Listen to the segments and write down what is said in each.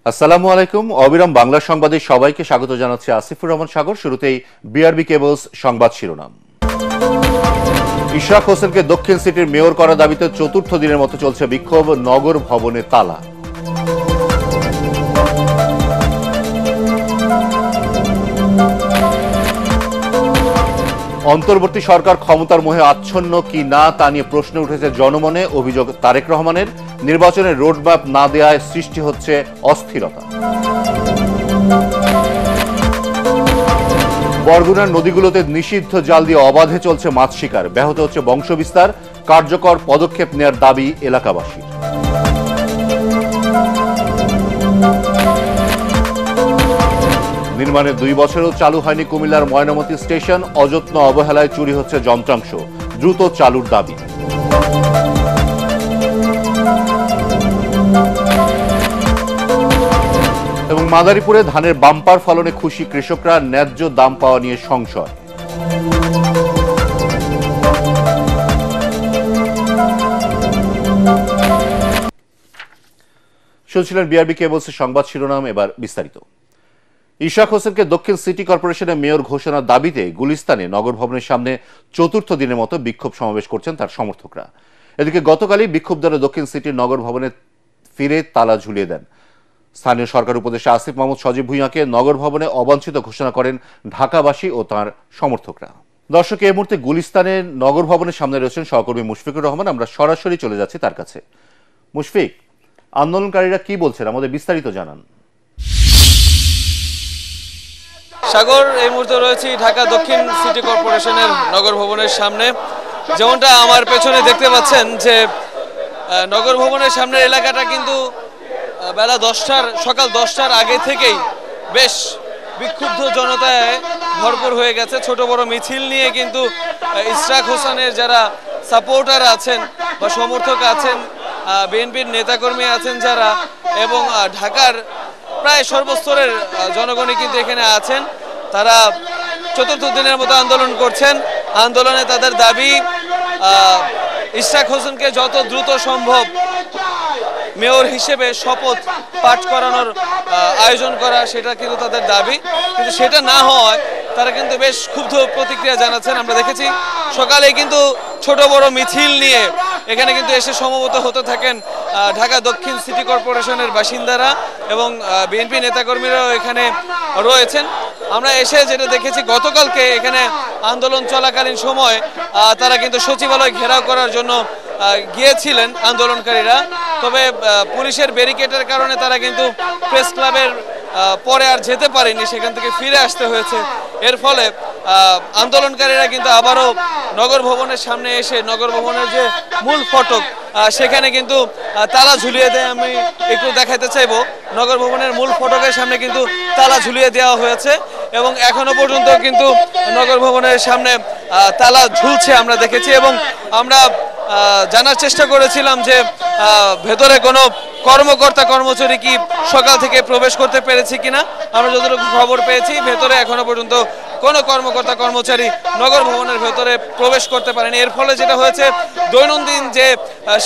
আসসালামু আলাইকুম। অবিরাম বাংলা সংবাদে সবাইকে স্বাগত জানাচ্ছি আসিফুর রহমান সাগর। শুরুতেই বিআরবি কেবলস সংবাদ শিরোনাম। ইশরাক হোসেনকে দক্ষিণ সিটির মেয়র করার দাবিতে চতুর্থ দিনের মতো চলছে বিক্ষোভ, নগর ভবনে তালা। অন্তর্বর্তী সরকার ক্ষমতার মোহে আচ্ছন্ন কি না তা নিয়ে প্রশ্ন উঠেছে জনমনে। অভিযোগ তারেক রহমানের, নির্বাচনের রোডম্যাপ না দেওয়ায় সৃষ্টি হচ্ছে অস্থিরতা। বরগুনার নদীগুলোতে নিষিদ্ধ জাল দিয়ে অবাধে চলছে মাছ শিকার, ব্যাহত হচ্ছে বংশবিস্তার, কার্যকর পদক্ষেপ নেয়ার দাবি এলাকাবাসীর। নির্মাণের 2 বছরেও চালু হয়নি কুমিল্লার ময়নামতি স্টেশন, অযত্ন অবহেলায় চুরি হচ্ছে যন্ত্রাংশ, দ্রুত চালুর দাবি। এবং মাদারীপুরে ধানের বাম্পার ফলনে খুশি কৃষকরা, ন্যায্য দাম পাওয়া নিয়ে সংশয়। শুনছিলেন বিআরবি কেবলসের সংবাদ শিরোনাম, এবার বিস্তারিত। ইশরাক হোসেনকে দক্ষিণ সিটি কর্পোরেশনের মেয়র ঘোষণার দাবিতে গুলিস্তানে নগর ভবনের সামনে চতুর্থ দিনের মতো বিক্ষোভ সমাবেশ করছেন তার সমর্থকরা। এদিকে গতকালই বিক্ষোভধারা দক্ষিণ সিটির নগর ভবনে ফিরে তালা ঝুলিয়ে দেন। স্থানীয় সরকার উপদেষ্টা আসিফ মাহমুদ সজীব ভুঁইয়াকে নগর ভবনে অবাঞ্ছিত ঘোষণা করেন ঢাকাবাসী ও তার সমর্থকরা। দর্শক, এই মুহূর্তে গুলিস্তানের নগর ভবনের সামনে রয়েছেন সহকর্মী মুশফিকুর রহমান। আমরা সরাসরি চলে যাচ্ছি তার কাছে। মুশফিক, আন্দোলনকারীরা কি বলছেন, আমাদের বিস্তারিত জানান। সাগর, এই মুহূর্তে রয়েছি ঢাকা দক্ষিণ সিটি কর্পোরেশনের নগর ভবনের সামনে। যেমনটা আমার পেছনে দেখতে পাচ্ছেন যে নগর ভবনের সামনের এলাকাটা কিন্তু বেলা সকাল 10টার আগে থেকেই বেশ বিক্ষুব্ধ জনতায় ভরপুর হয়ে গেছে। ছোট বড় মিছিল নিয়ে কিন্তু ইশরাক হোসেনের যারা সাপোর্টার আছেন বা সমর্থক আছেন, বিএনপির নেতাকর্মী আছেন যারা, এবং ঢাকার প্রায় সর্বস্তরের জনগণই কিন্তু এখানে আছেন। তারা চতুর্থ দিনের মতো আন্দোলন করছেন। আন্দোলনে তাদের দাবি ইশরাক হোসেনকে যত দ্রুত সম্ভব মেয়র হিসেবে শপথ পাঠ করানোর আয়োজন করা, সেটা কিন্তু তাদের দাবি। কিন্তু সেটা না হওয়ায় তারা কিন্তু বেশ ক্ষুব্ধ প্রতিক্রিয়া জানাচ্ছেন। আমরা দেখেছি সকালে কিন্তু ছোট বড় মিছিল নিয়ে এখানে কিন্তু এসে সমবেত হতে থাকেন ঢাকা দক্ষিণ সিটি কর্পোরেশনের বাসিন্দারা এবং বিএনপি নেতাকর্মীরাও এখানে রয়েছেন। আমরা এসে যেটা দেখেছি, গতকালকে এখানে আন্দোলন চলাকালীন সময় তারা কিন্তু সচিবালয় ঘেরাও করার জন্য গিয়েছিলেন আন্দোলনকারীরা। তবে পুলিশের ব্যারিকেডের কারণে তারা কিন্তু প্রেস ক্লাবের পরে আর যেতে পারেনি, সেখান থেকে ফিরে আসতে হয়েছে। এর ফলে আন্দোলনকারীরা কিন্তু আবারও নগর ভবনের সামনে এসে নগর ভবনের যে মূল ফটক সেখানে কিন্তু তালা ঝুলিয়ে দেয়। আমি একটু দেখাতে চাইবো, নগর ভবনের মূল ফটকের সামনে কিন্তু তালা ঝুলিয়ে দেওয়া হয়েছে এবং এখনো পর্যন্ত কিন্তু নগর ভবনের সামনে তালা ঝুলছে আমরা দেখেছি। এবং আমরা জানার চেষ্টা করেছিলাম যে ভেতরে কোনো কর্মকর্তা কর্মচারী কি সকাল থেকে প্রবেশ করতে পেরেছে কিনা। আমরা যতটুকু খবর পেয়েছি, ভেতরে এখনো পর্যন্ত কোনো কর্মকর্তা কর্মচারী নগর ভবনের ভেতরে প্রবেশ করতে পারেনি। এর ফলে যেটা হয়েছে, দৈনন্দিন যে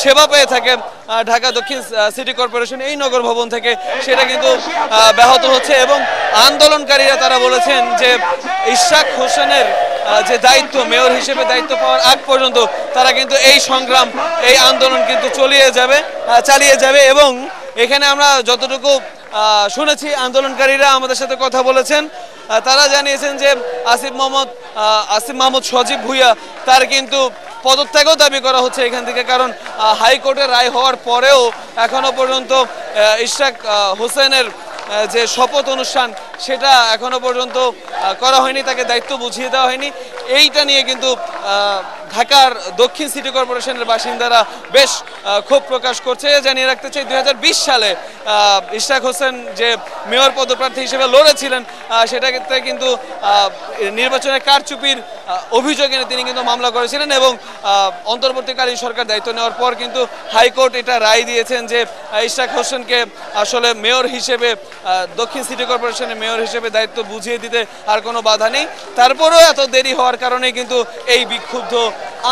সেবা পেয়ে থাকে ঢাকা দক্ষিণ সিটি কর্পোরেশন এই নগর ভবন থেকে, সেটা কিন্তু ব্যাহত হচ্ছে। এবং আন্দোলনকারীরা তারা বলেছেন যে ইশরাক হোসেনের যে দায়িত্ব, মেয়র হিসেবে দায়িত্ব পাওয়ার আগ পর্যন্ত তারা কিন্তু এই সংগ্রাম, এই আন্দোলন কিন্তু চালিয়ে যাবে। এবং এখানে আমরা যতটুকু শুনেছি, আন্দোলনকারীরা আমাদের সাথে কথা বলেছেন, তারা জানিয়েছেন যে আসিফ মাহমুদ সজীব ভুঁইয়া তার কিন্তু পদত্যাগও দাবি করা হচ্ছে এখান থেকে। কারণ হাইকোর্টের রায় হওয়ার পরেও এখনো পর্যন্ত ইশরাক হোসেনের যে শপথ অনুষ্ঠান সেটা এখনো পর্যন্ত করা হয়নি, তাকে দায়িত্ব বুঝিয়ে দেওয়া হয়নি। এইটা নিয়ে কিন্তু ঢাকার দক্ষিণ সিটি কর্পোরেশনের বাসিন্দারা বেশ ক্ষোভ প্রকাশ করছে। জানিয়ে রাখতে চাই, 2020 সালে ইশরাক হোসেন যে মেয়র পদপ্রার্থী হিসেবে লড়েছিলেন, সেটাতে কিন্তু নির্বাচনের কারচুপির অভিযোগ এনে তিনি কিন্তু মামলা করেছিলেন এবং অন্তর্বর্তীকালীন সরকার দায়িত্ব নেওয়ার পর কিন্তু হাইকোর্ট এটা রায় দিয়েছেন যে ইশরাক হোসেনকে আসলে মেয়র হিসেবে, দক্ষিণ সিটি কর্পোরেশনের মেয়র হিসেবে দায়িত্ব বুঝিয়ে দিতে আর কোনো বাধা নেই। তারপরেও এত দেরি হওয়ার কারণে কিন্তু এই বিক্ষুব্ধ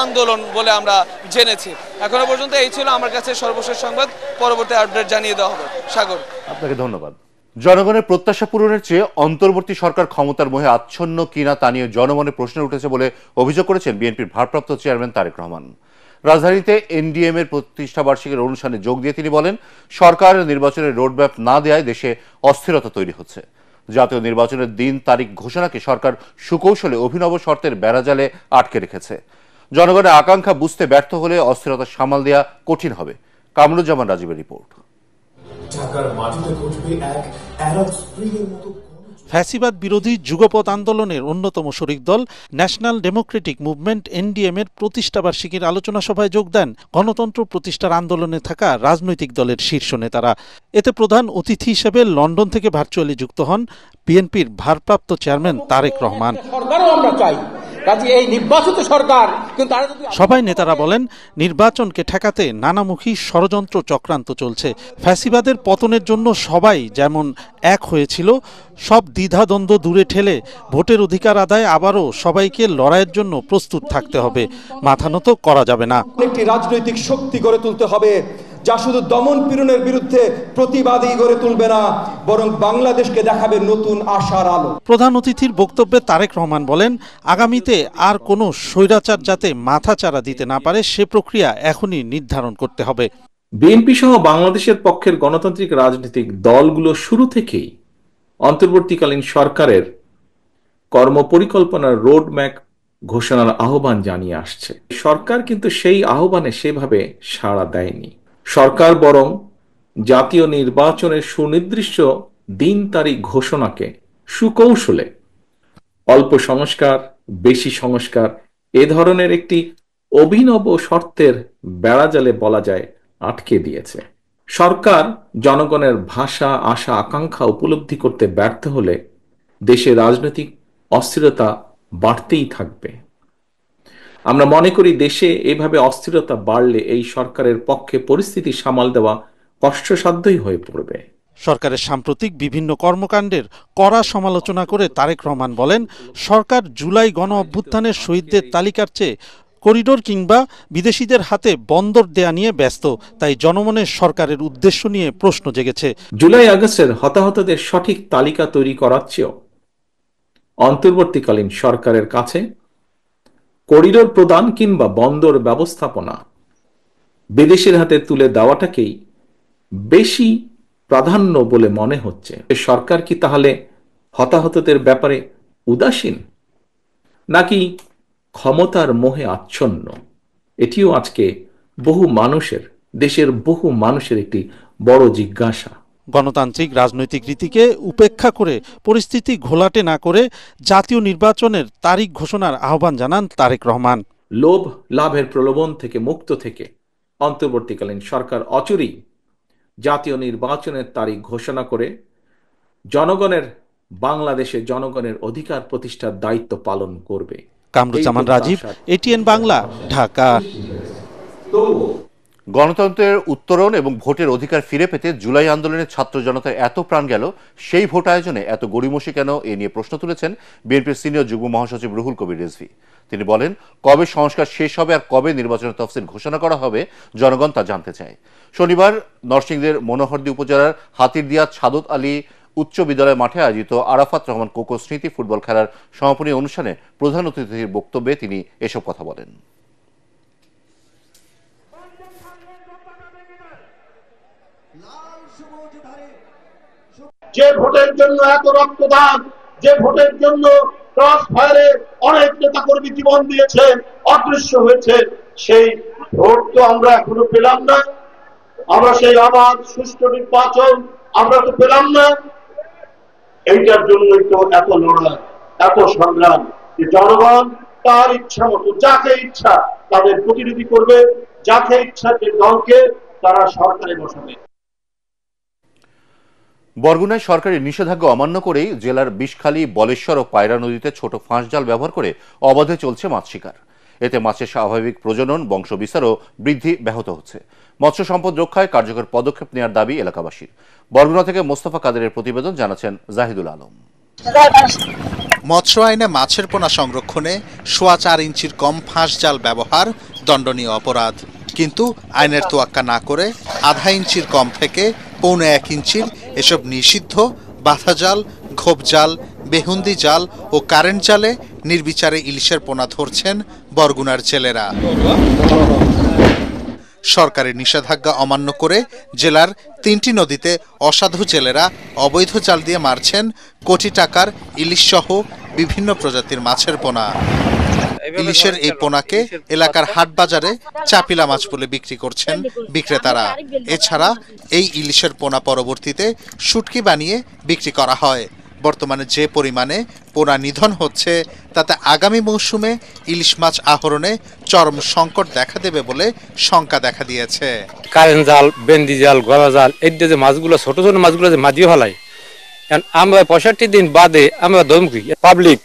আন্দোলন বলে আমরা জেনেছি। এখনো পর্যন্ত এই ছিল আমার কাছে সর্বশেষ সংবাদ। পরবর্তী আপডেট জানিয়ে দেওয়া হবে। সাগর। আপনাকে ধন্যবাদ। জনগণের প্রত্যাশা পূরণের চেয়ে অন্তর্বর্তী সরকার ক্ষমতার মোহে আচ্ছন্ন কিনা তা নিয়ে জনমনে প্রশ্ন উঠেছে বলে অভিযোগ করেছেন বিএনপির ভারপ্রাপ্ত চেয়ারম্যান তারেক রহমান। রাজধানীতে এনডিএম এর প্রতিষ্ঠা বার্ষিকীর অনুষ্ঠানে যোগ দিয়ে তিনি বলেন, সরকার নির্বাচনের রোডম্যাপ না দেওয়ায় দেশে অস্থিরতা তৈরি হচ্ছে। জাতীয় নির্বাচনের দিন তারিখ ঘোষণাকে সরকার সুকৌশলে অভিনব শর্তের বেড়াজালে আটকে রেখেছে। জনগণের আকাঙ্ক্ষা বুঝতে ব্যর্থ হলে অস্থিরতা সামাল দেওয়া কঠিন হবে। কামরুজ্জামান রাজীবের রিপোর্ট। ফ্যাসিবাদ বিরোধী যুগপৎ আন্দোলনের অন্যতম শরিক দল ন্যাশনাল ডেমোক্রেটিক মুভমেন্ট এনডিএম এর প্রতিষ্ঠাবার্ষিকীর আলোচনা সভায় যোগ দেন গণতন্ত্র প্রতিষ্ঠার আন্দোলনে থাকা রাজনৈতিক দলের শীর্ষ নেতারা। এতে প্রধান অতিথি হিসেবে লন্ডন থেকে ভার্চুয়ালি যুক্ত হন বিএনপির ভারপ্রাপ্ত চেয়ারম্যান তারেক রহমান। সবাই নেতারা বলেন, নির্বাচনকে ঠেকাতে নানামুখী ষড়যন্ত্র চক্রান্ত চলছে। ফ্যাসিবাদের পতনের জন্য সবাই যেমন এক হয়েছিল, সব দ্বিধাদ্বন্দ্ব দূরে ঠেলে ভোটের অধিকার আদায় আবারও সবাইকে লড়াইয়ের জন্য প্রস্তুত থাকতে হবে। মাথা নত করা যাবে না। একটি রাজনৈতিক শক্তি গড়ে তুলতে হবে যা শুধু দমন পীড়নের বিরুদ্ধে প্রতিবাদী গড়ে তুলবে না, বরং বাংলাদেশকে দেখাবে নতুন আশার আলো। প্রধান অতিথির বক্তব্যে তারেক রহমান বলেন, আগামীতে আর কোনো স্বৈরাচার যাতে মাথাচাড়া দিতে না পারে সে প্রক্রিয়া এখনই নির্ধারণ করতে হবে। বিএনপি সহ বাংলাদেশের পক্ষের গণতান্ত্রিক রাজনৈতিক দলগুলো শুরু থেকেই অন্তর্বর্তীকালীন সরকারের কর্মপরিকল্পনার রোডম্যাপ ঘোষণার আহ্বান জানিয়ে আসছে। সরকার কিন্তু সেই আহ্বানে সেভাবে সাড়া দেয়নি। সরকার বরং জাতীয় নির্বাচনের সুনির্দিষ্ট দিন তারিখ ঘোষণাকে সুকৌশলে অল্প সংস্কার, বেশি সংস্কার এ ধরনের একটি অভিনব শর্তের বেড়াজালে বলা যায় আটকে দিয়েছে। সরকার জনগণের ভাষা, আশা, আকাঙ্ক্ষা উপলব্ধি করতে ব্যর্থ হলে দেশে রাজনৈতিক অস্থিরতা বাড়তেই থাকবে। আমরা মনে করি দেশে এভাবে অস্থিরতা বাড়লে এই সরকারের পক্ষে পরিস্থিতি সামাল দেওয়া কষ্টসাধ্যই হয়ে পড়বে। সরকারের সাম্প্রতিক বিভিন্ন কর্মকাণ্ডের কড়া সমালোচনা করে তারেক রহমান বলেন, সরকার জুলাই গণ অভ্যুত্থানের শহীদদের তালিকার চেয়ে করিডোর কিংবা বিদেশিদের হাতে বন্দর দেয়া নিয়ে ব্যস্ত। তাই জনমনে সরকারের উদ্দেশ্য নিয়ে প্রশ্ন জেগেছে। জুলাই আগস্টের হতাহতদের সঠিক তালিকা তৈরি করার চেয়েও অন্তর্বর্তীকালীন সরকারের কাছে করিডোর প্রদান কিংবা বন্দর ব্যবস্থাপনা বিদেশের হাতে তুলে দেওয়াটাকেই বেশি প্রাধান্য বলে মনে হচ্ছে। সরকার কি তাহলে হতাহতদের ব্যাপারে উদাসীন, নাকি ক্ষমতার মোহে আচ্ছন্ন? এটিও আজকে দেশের বহু মানুষের একটি বড় জিজ্ঞাসা। গণতান্ত্রিক রাজনৈতিক রীতিকে উপেক্ষা করে পরিস্থিতি ঘোলাটে না করে জাতীয় নির্বাচনের তারিখ ঘোষণার আহ্বান জানান তারেক রহমান। লোভ লাভের প্রলোভন থেকে মুক্ত থেকে অন্তর্বর্তীকালীন সরকার অচিরেই জাতীয় নির্বাচনের তারিখ ঘোষণা করে বাংলাদেশে জনগণের অধিকার প্রতিষ্ঠার দায়িত্ব পালন করবে। কামরুজ্জামান রাজীব, এটিএন বাংলা, ঢাকা। গণতন্ত্রের উত্তরণ এবং ভোটের অধিকার ফিরে পেতে জুলাই আন্দোলনের ছাত্র জনতার এত প্রাণ গেল, সেই ভোট আয়োজনে এত গড়িমসি কেন, এ নিয়ে প্রশ্ন তুলেছেন বিএনপির সিনিয়র যুগ্ম মহাসচিব রুহুল কবির রিজভী। তিনি বলেন, কবে সংস্কার শেষ হবে আর কবে নির্বাচনের তফসিল ঘোষণা করা হবে জনগণ তা জানতে চায়। শনিবার নরসিংদীর মনোহরদী উপজেলার হাতিরদিয়া ছাদত আলী উচ্চ বিদ্যালয় মাঠে আয়োজিত আরাফাত রহমান কোকো স্মৃতি ফুটবল খেলার সমাপনী অনুষ্ঠানে প্রধান অতিথির বক্তব্যে তিনি এসব কথা বলেন। যে ভোটের জন্য এত রক্তদান, যে ভোটের জন্য ক্রস ফায়ারে অনেক নেতা কর্মী জীবন দিয়েছে, অদৃশ্য হয়েছে, সেই ভোট তো আমরা এখনো পেলাম না। আমরা সেই আবাদ সুষ্ঠু নির্বাচন আমরা তো পেলাম না। এইটার জন্যই তো এত লড়াই, এত সংগ্রাম, যে জনগণ তার ইচ্ছা মতো যাকে ইচ্ছা তাদের প্রতিনিধি করবে, যাকে ইচ্ছা যে দলকে তারা সরকারে বসাবে। বরগুনায় সরকারি নিষেধাজ্ঞা অমান্য করেই জেলার বিষখালী, বলেশ্বর ও পায়রা নদীতে ছোট ফাঁস জাল ব্যবহার করে অবাধে চলছে মাছ শিকার। এতে মাছের স্বাভাবিক প্রজনন, বংশবিস্তার ও বৃদ্ধি ব্যাহত হচ্ছে। মৎস্য সম্পদ রক্ষায় কার্যকর পদক্ষেপ নেওয়ার দাবি এলাকাবাসীর। বরগুনা থেকে মোস্তফা কাদেরের প্রতিবেদন, জানাচ্ছেন জাহিদুল আলম। মৎস্য আইনে মাছের পোনা সংরক্ষণে 4.25 ইঞ্চির কম ফাঁস জাল ব্যবহার দণ্ডনীয় অপরাধ, কিন্তু আইনের তোয়াক্কা না করে 0.5 ইঞ্চির কম থেকে 1.25 ইঞ্চির এসব নিষিদ্ধ বাধা জাল, ঘোপ জাল, বেহুন্দি জাল ও কারেন্ট জালে নির্বিচারে ইলিশের পোনা ধরছেন বরগুনার জেলেরা। সরকারের নিষেধাজ্ঞা অমান্য করে জেলার 3টি নদীতে অসাধু জেলেরা অবৈধ জাল দিয়ে মারছেন কোটি টাকার ইলিশ সহ বিভিন্ন প্রজাতির মাছের পোনা। ইলিশের এই পোনাকে এলাকার হাট বাজারে চাপিলা মাছ বলে বিক্রি করছেন বিক্রেতারা। এছাড়া এই ইলিশের পোনা পরবর্তীতে শুটকি বানিয়ে বিক্রি করা হয়। বর্তমানে যে পরিমাণে পোনা নিধন হচ্ছে তাতে আগামী মৌসুমে ইলিশ মাছ আহরণে চরম সংকট দেখা দেবে বলে শঙ্কা দেখা দিয়েছে। কারেন্ট জাল, বেন্দি জাল, গলা জাল, এই যে মাছগুলো ছোট ছোট মাছগুলো যে মাঝিয়ে ফেলায়, আমরা 65 দিন বাদে আমরা দমকি পাবলিক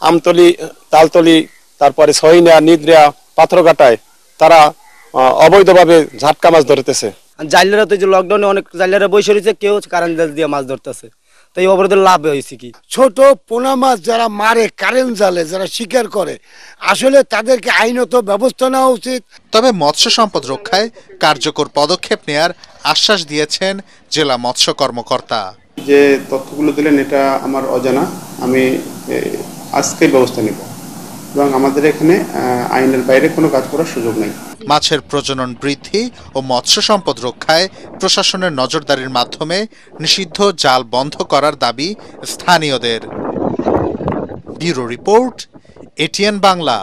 আমতলি, তালতলি, তারপরে সহিনা, নিদ্রা, পাথরঘাটায় তারা অবৈধভাবে ঝাটকা মাছ ধরতেছে। জাইলারা তো যে লকডাউনে অনেক জাইলারা বসে রয়েছে, কেউ কারেন্ট জাল দিয়ে মাছ ধরতেছে, তো এই অবরোধের লাভ হয়েছে কি? ছোট পোনা মাছ যারা মারে কারেন্ট জালে, যারা শিকার করে, আসলে তাদেরকে আইনত ব্যবস্থা নেওয়া উচিত। তবে মৎস্য সম্পদ রক্ষায় কার্যকর পদক্ষেপ নেয়ার আশ্বাস দিয়েছেন জেলা মৎস্য কর্মকর্তা। যে তথ্যগুলো দিলেন এটা আমার অজানা, আমি আজকেই ব্যবস্থা নেব এবং আমাদের এখানে আইনের বাইরে কোনো কাজ করার সুযোগ নেই। মাছের প্রজনন বৃদ্ধি ও মৎস্য সম্পদ রক্ষায় প্রশাসনের নজরদারির মাধ্যমে নিষিদ্ধ জাল বন্ধ করার দাবি স্থানীয়দের। Bureau report, ATN Bangla.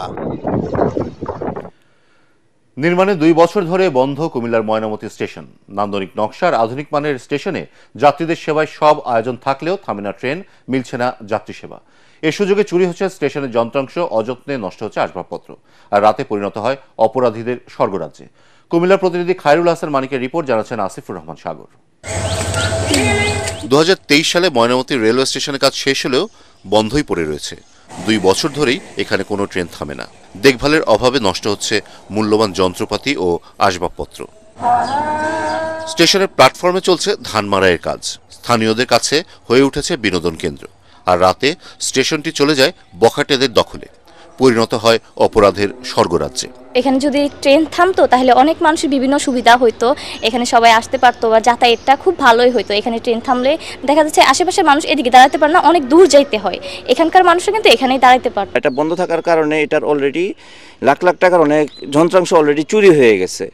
নির্মাণে 2 বছর ধরে বন্ধ কুমিল্লার ময়নামতি স্টেশন। নান্দনিক নকশার আধুনিক মানের স্টেশনে যাত্রীদের সেবায় সব আয়োজন থাকলেও থামে না ট্রেন, মিলছে না যাত্রী সেবা। এ সুযোগে চুরি হচ্ছে স্টেশনের যন্ত্রাংশ, অযত্নে নষ্ট হচ্ছে আসবাবপত্র, আর রাতে পরিণত হয় অপরাধীদের স্বর্গরাজ্যে। কুমিল্লার প্রতিনিধি খায়রুল হাসান মানিকের রিপোর্ট, জানাচ্ছেন আসিফুর রহমান সাগর। 2023 সালে ময়নামতি রেলওয়ে স্টেশনের কাজ শেষ হলেও বন্ধই পড়ে রয়েছে। 2 বছর ধরেই এখানে কোনো ট্রেন থামে না। দেখভালের অভাবে নষ্ট হচ্ছে মূল্যবান যন্ত্রপাতি ও আসবাবপত্র। স্টেশনের প্ল্যাটফর্মে চলছে ধান মাড়াইয়ের কাজ। স্থানীয়দের কাছে হয়ে উঠেছে বিনোদন কেন্দ্র, আর রাতে স্টেশনটি চলে যায় বখাটেদের দখলে, পরিণত হয় অপরাধের স্বর্গরাজ্যে। এখানে যদি ট্রেন থামতো তাহলে অনেক মানুষের বিভিন্ন সুবিধা হইতো, এখানে সবাই আসতে পারতো বা যাতায়াতটা খুব ভালোই হইতো। এখানে ট্রেন থামলে দেখা যাচ্ছে আশেপাশের মানুষ এদিকে দাঁড়াতে পারে না, অনেক দূর যাইতে হয়। এখানকার মানুষরা কিন্তু এখানেই দাঁড়াতে পারত। এটা বন্ধ থাকার কারণে এটার অলরেডি লাখ লাখ টাকার অনেক যন্ত্রাংশ অলরেডি চুরি হয়ে গেছে।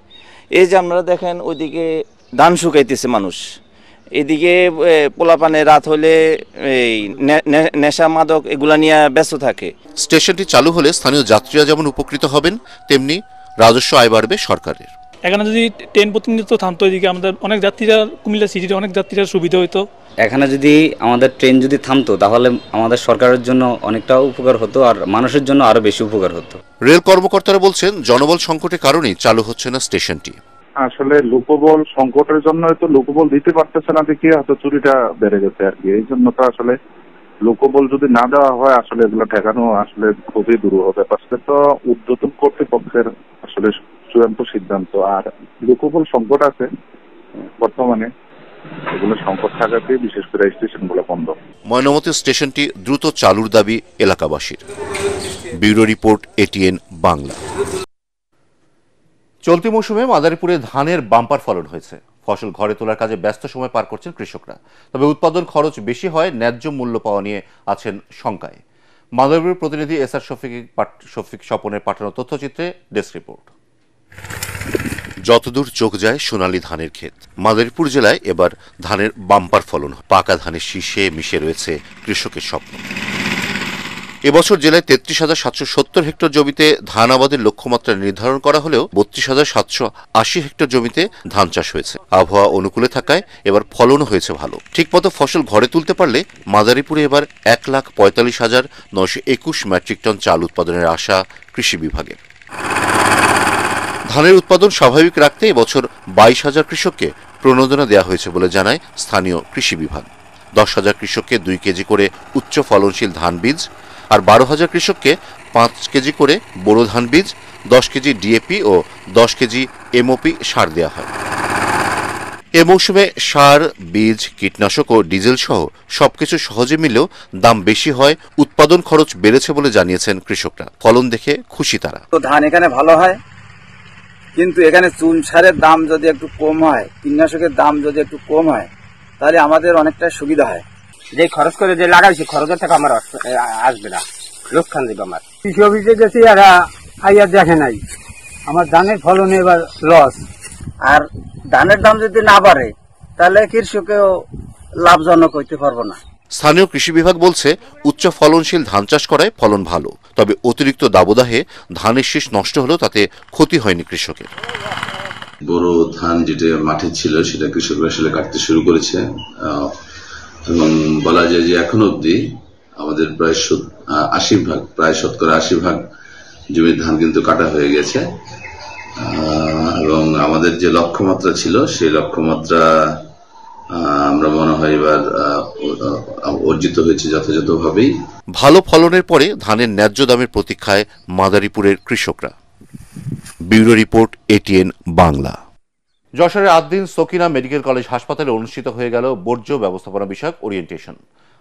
এই যে আপনারা দেখেন ওইদিকে ধান শুকাইতেছে মানুষ, এদিকে পোলাপানে রাত হলে এই নেশা মাদক এগুলা নিয়ে ব্যস্ত থাকে। স্টেশনটি চালু হলে স্থানীয় যাত্রীরা যেমন উপকৃত হবেন, তেমনি রাজস্ব আয় বাড়বে সরকারের। এখানে যদি ট্রেন প্রতিনিয়ত থামতো, এদিকে আমাদের অনেক যাত্রীরা, কুমিল্লা সিটির অনেক যাত্রীরা সুবিধা হতো। এখানে যদি আমাদের ট্রেন যদি থামতো তাহলে আমাদের সরকারের জন্য অনেকটা উপকার হতো, আর মানুষের জন্য আরো বেশি উপকার হতো। রেল কর্মকর্তারা বলছেন, জনবল সংকটের কারণেই চালু হচ্ছে না স্টেশনটি। আসলে লোকবল সংকটের জন্য তো লোকবল দিতে পারতেছে না দেখে হয়তো চুরিটা বেড়ে গেছে আর কি। এই জন্য তো আসলে লোকবল যদি না দেওয়া হয় আসলে এগুলো ঠেকানো আসলে খুবই দুরূহ ব্যাপার। তো ঊর্ধ্বতন কর্তৃপক্ষের আসলে চূড়ান্ত সিদ্ধান্ত। আর লোকবল সংকট আছে বর্তমানে, এগুলো সংকট থাকাতে বিশেষ করে স্টেশনগুলো বন্ধ। ময়নামতি স্টেশনটি দ্রুত চালুর দাবি এলাকাবাসীর। Bureau report, ATN Bangla. চলতি মৌসুমে মাদারীপুরে ধানের বাম্পার ফলন হয়েছে। ফসল ঘরে তোলার কাজে ব্যস্ত সময় পার করছেন কৃষকরা। তবে উৎপাদন খরচ বেশি হয়, ন্যায্য মূল্য পাওয়া নিয়ে আছেন শঙ্কায়। মাদারীপুর প্রতিনিধি এসআর শফিক স্বপনের পাঠানো তথ্যচিত্রে ডেস্ক রিপোর্ট। যতদূর চোখ যায় সোনালী ধানের ক্ষেত। মাদারীপুর জেলায় এবার ধানের বাম্পার ফলন। পাকা ধানের শীষে মিশে রয়েছে কৃষকের স্বপ্ন। এবছর জেলায় 33,770 হেক্টর জমিতে ধান আবাদের লক্ষ্যমাত্রা নির্ধারণ করা হলেও 32,780 হেক্টর জমিতে ধান চাষ হয়েছে। আবহাওয়া অনুকূলে থাকায় এবার ফলনও হয়েছে ভালো। ঠিকমতো ফসল ঘরে তুলতে পারলে মাদারীপুরে এবার 1,45,921 মেট্রিক টন চাল উৎপাদনের আশা কৃষি বিভাগের। ধানের উৎপাদন স্বাভাবিক রাখতে এবছর 22,000 কৃষককে প্রণোদনা দেওয়া হয়েছে বলে জানায় স্থানীয় কৃষি বিভাগ। 10,000 কৃষককে 2 কেজি করে উচ্চ ফলনশীল ধান বীজ, আর 12,000 কৃষককে 5 কেজি করে বোরো ধান বীজ, 10 কেজি ডিএপি ও 10 কেজি এমওপি সার দেওয়া হয়। এ মৌসুমে সার, বীজ, কীটনাশক ও ডিজেল সহ সবকিছু সহজে মিলেও দাম বেশি হয়, উৎপাদন খরচ বেড়েছে বলে জানিয়েছেন কৃষকরা। ফলন দেখে খুশি তারা। তো ধান এখানে ভালো হয়, কিন্তু এখানে চুন সারের দাম যদি একটু কম হয়, কীটনাশকের দাম যদি একটু কম হয়, তাহলে আমাদের অনেকটা সুবিধা হয়। যে খরচ করে যে লাগাইছি খরচের টাকা আমার আসবে না, লোকসান দেবে আমার। কৃষি অফিসে গেছি, এরা আইয়া দেখে নাই, আমার ধানের ফলনে এবার লস। আর ধানের দাম যদি না বাড়ে তাহলে কৃষকেও লাভজনক হইতে পারবো না। স্থানীয় কৃষি বিভাগ বলছে উচ্চ ফলনশীল ধান চাষ করায় ফলন ভালো, তবে অতিরিক্ত দাবদাহে ধানের শীষ নষ্ট হলেও তাতে ক্ষতি হয়নি কৃষকের। বড় ধান যেটা মাঠে ছিল সেটা কৃষকরা আসলে কাটতে শুরু করেছে এবং বলা যায় যে এখন অব্দি আমাদের প্রায় 80% প্রায় 80% জমির ধান কিন্তু কাটা হয়ে গেছে এবং আমাদের যে লক্ষ্যমাত্রা ছিল সেই লক্ষ্যমাত্রা আমরা মনে হয় এবার অর্জিত হয়েছে যথাযথভাবেই। ভালো ফলনের পরে ধানের ন্যায্য দামের প্রতীক্ষায় মাদারীপুরের কৃষকরা। Bureau report, ATN Bangla. যশোরের আদ্দিন সকিনা মেডিকেল কলেজ হাসপাতালে অনুষ্ঠিত হয়ে গেল বর্জ্য ব্যবস্থাপনা বিষয়ক ওরিয়েন্টেশন।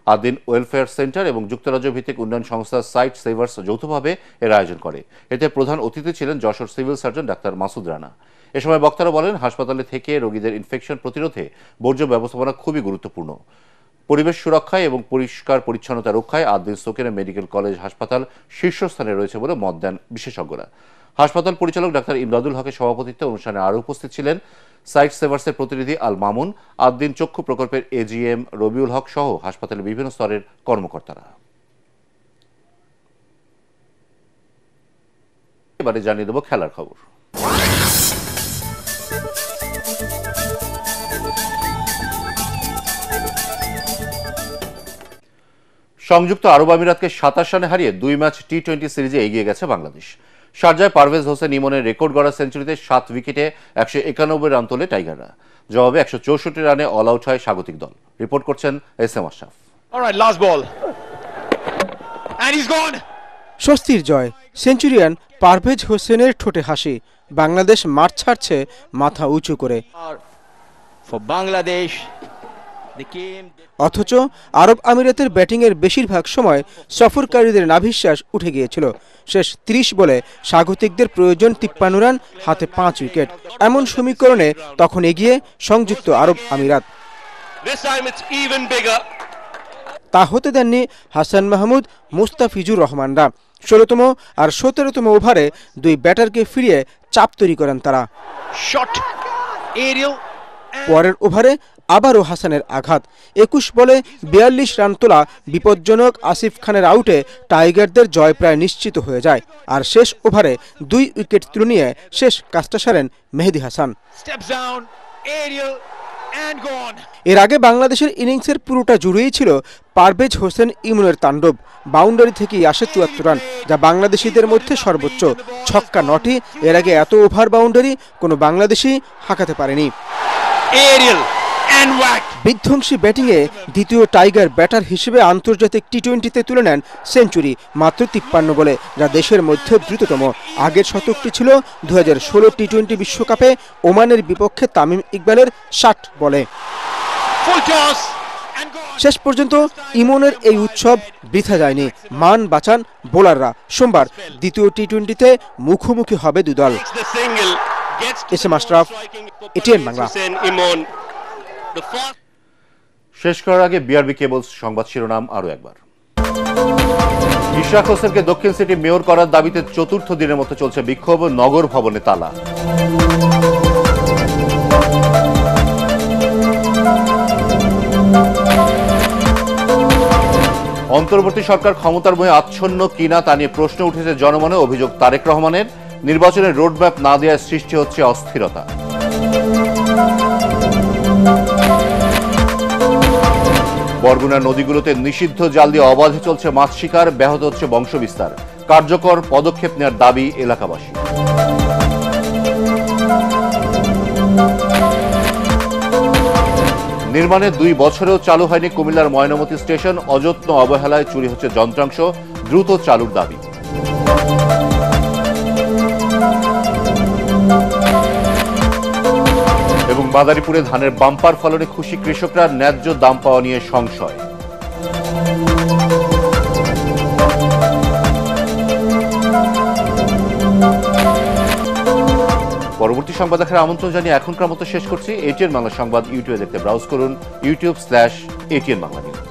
আদ্দিন ওয়েলফেয়ার সেন্টার এবং যুক্তরাজ্য ভিত্তিক উন্নয়ন সংস্থা সাইট সেভার্স যৌথভাবে এর আয়োজন করে। এতে প্রধান অতিথি ছিলেন Jessore civil surgeon doctor Masud Rana. এ সময় বক্তারা বলেন, হাসপাতালে থেকে রোগীদের ইনফেকশন প্রতিরোধে বর্জ্য ব্যবস্থাপনা খুবই গুরুত্বপূর্ণ। পরিবেশ সুরক্ষায় এবং পরিষ্কার পরিচ্ছন্নতা রক্ষায় আদ্দিন সকিনা মেডিকেল কলেজ হাসপাতাল শীর্ষস্থানে রয়েছে বলে মত দেন বিশেষজ্ঞরা। হাসপাতাল পরিচালক ডাক্তার ইমদাদুল হকের সভাপতিত্বে অনুষ্ঠানে আরও উপস্থিত ছিলেন সাইট সেভার্সের প্রতিনিধি আল মামুন, আদ্দিন চক্ষু প্রকল্পের এজিএম রবিউল হক সহ হাসপাতালের বিভিন্ন স্তরের কর্মকর্তারা। এবারে জানিয়ে দেব খেলার খবর। সংযুক্ত আরব আমিরাতকে 27 রানে হারিয়ে 2 ম্যাচ টি-20 সিরিজে এগিয়ে গেছে বাংলাদেশ। শারজায় পারভেজ হোসেন ইমনের রেকর্ড গড়া সেঞ্চুরিতে 7 উইকেটে 191 রান তোলে টাইগাররা। জবাবে 164 রানে অল আউট হয় স্বাগতিক দল। রিপোর্ট করছেন এসএম আশরাফ। স্বস্তির জয়, সেঞ্চুরিয়ান পারভেজ হোসেনের ঠোঁটে হাসি। বাংলাদেশ মাঠ ছাড়ছে মাথা উঁচু করে। অথচ আরব আমিরাতের ব্যাটিংয়ের বেশিরভাগ সময় সফরকারীদের নাভিশ্বাস উঠে গিয়েছিল। শেষ 30 বলে স্বাগতিকদের প্রয়োজন 53 রান, হাতে 5 উইকেট। এমন সমীকরণে তখন এগিয়ে সংযুক্ত আরব আমিরাত। তা হতে দেননি হাসান মাহমুদ, মুস্তাফিজুর রহমানরা। 16তম আর 17তম ওভারে 2 ব্যাটারকে ফিরিয়ে চাপ তৈরি করেন তারা। পরের ওভারে আবারও হাসানের আঘাত। 21 বলে 42 রান তোলা বিপজ্জনক আসিফ খানের আউটে টাইগারদের জয় প্রায় নিশ্চিত হয়ে যায়। আর শেষ ওভারে 2 উইকেট তুলে নিয়ে শেষ কাজটা সারেন মেহেদী হাসান। এর আগে বাংলাদেশের ইনিংসের পুরোটা জুড়েই ছিল পারভেজ হোসেন ইমনের তাণ্ডব। বাউন্ডারি থেকেই আসে 74 রান, যা বাংলাদেশিদের মধ্যে সর্বোচ্চ। ছক্কা 9টি। এর আগে এত ওভার বাউন্ডারি কোনো বাংলাদেশি হাঁকাতে পারেনি। বিধ্বংসী ব্যাটিংয়ে দ্বিতীয় টাইগার ব্যাটার হিসেবে আন্তর্জাতিক টি-20তে তুলে নেন সেঞ্চুরি মাত্র 53 বলে, যা দেশের মধ্যে দ্রুততম। আগের শতকটি ছিল 2016 টি-20 বিশ্বকাপে ওমানের বিপক্ষে তামিম ইকবালের 60 বলে। শেষ পর্যন্ত ইমনের এই উৎসব বৃথা যায়নি। মান বাঁচান বোলাররা। সোমবার দ্বিতীয় টি-20তে মুখোমুখি হবে দুই দল। SM Ashraf, ATN Bangla. শেষ করার আগে বিআরবি কেবলস সংবাদ শিরোনাম আরো একবার। ইশরাক হোসেনকে দক্ষিণ সিটি মেয়র করার দাবিতে চতুর্থ দিনের মতো চলছে বিক্ষোভ। নগর ভবনে তালা। অন্তর্বর্তী সরকার ক্ষমতার বয়ে আচ্ছন্ন কিনা তা নিয়ে প্রশ্ন উঠেছে জনমনে। অভিযোগ তারেক রহমানের। নির্বাচনের রোডম্যাপ না দেওয়ায় সৃষ্টি হচ্ছে অস্থিরতা। বরগুনার নদীগুলোতে নিষিদ্ধ জাল দিয়ে অবাধে চলছে মাছ শিকার। ব্যাহত হচ্ছে বংশবিস্তার। কার্যকর পদক্ষেপ নেওয়ার দাবি এলাকাবাসী। নির্মাণে 2 বছরেও চালু হয়নি কুমিল্লার ময়নামতি স্টেশন। অযত্ন অবহেলায় চুরি হচ্ছে যন্ত্রাংশ। দ্রুত চালুর দাবি। এবং মাদারীপুরে ধানের বাম্পার ফলনে খুশি কৃষকরা। ন্যায্য দাম পাওয়া নিয়ে সংশয়। পরবর্তী সংবাদ দেখার আমন্ত্রণ জানিয়ে এখনকার মতো শেষ করছি। এটিএন বাংলা সংবাদ ইউটিউবে দেখতে ব্রাউজ করুন youtube/ATN Bangla News।